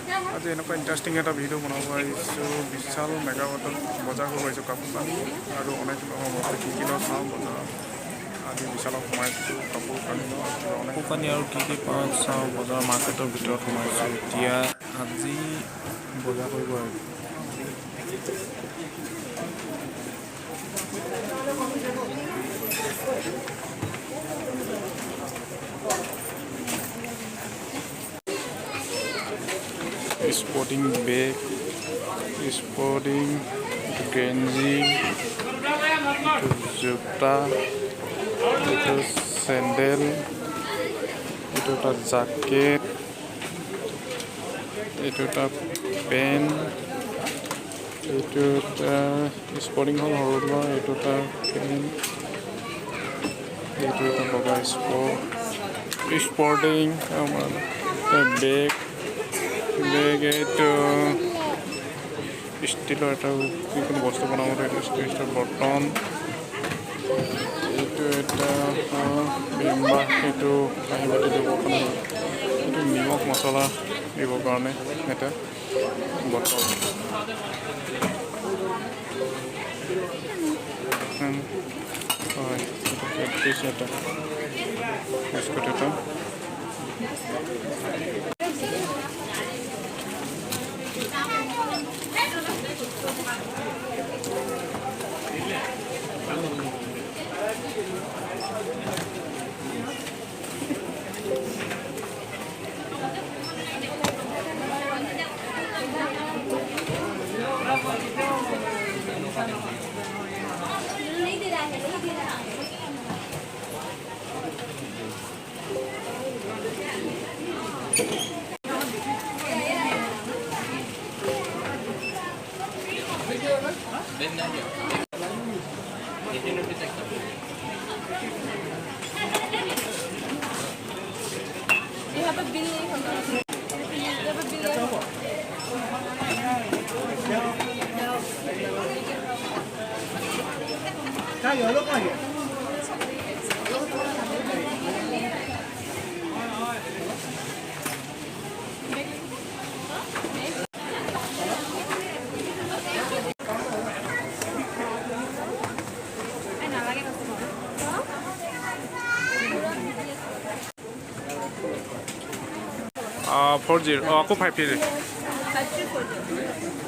আজি এনেকুৱা ইণ্টাৰেষ্টিং এটা ভিডিঅ' বনাব আহিছোঁ বিশাল মেগামাৰ্টত বজাৰ কৰিব আহিছোঁ কাপোৰ কানি আৰু অনেক বস্তু কি কি লওঁ চাওঁ বজাৰত আজি বিশালত সোমাইছোঁ কাপোৰ কানি কাপোৰ কানি আৰু কি পাওঁ চাওঁ বজাৰ মাৰ্কেটৰ ভিতৰত সোমাইছোঁ এতিয়া আজি বজাৰ কৰিব আহিছোঁ স্পৰ্টিং বেগ স্পৰ্টিং গেঞ্জি জোতা এইটো চেণ্ডেল এইটো এটা জাকেট এইটো এটা পেণ্ট এইটো এটা স্পৰ্টিং হ'ল সৰু লোৱা এইটো এটা পেণ্ট এইটো এটা বগা স্পৰ্টিং বেগ এইটো ষ্টিলৰ এটা যিকোনো বস্তু বনাবলৈ এইটো ষ্টিলৰ বৰ্তন এইটো এটা এইটো কাঁহী বাতি দিবৰ কাৰণে এইটো নিমখ মছলা দিবৰ কাৰণে এটা বটল হয় এটা বিস্কুট এটা You have a bill. You have a bill. Four zero आपको 53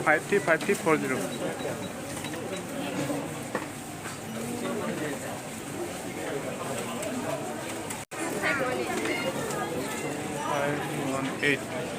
5340 518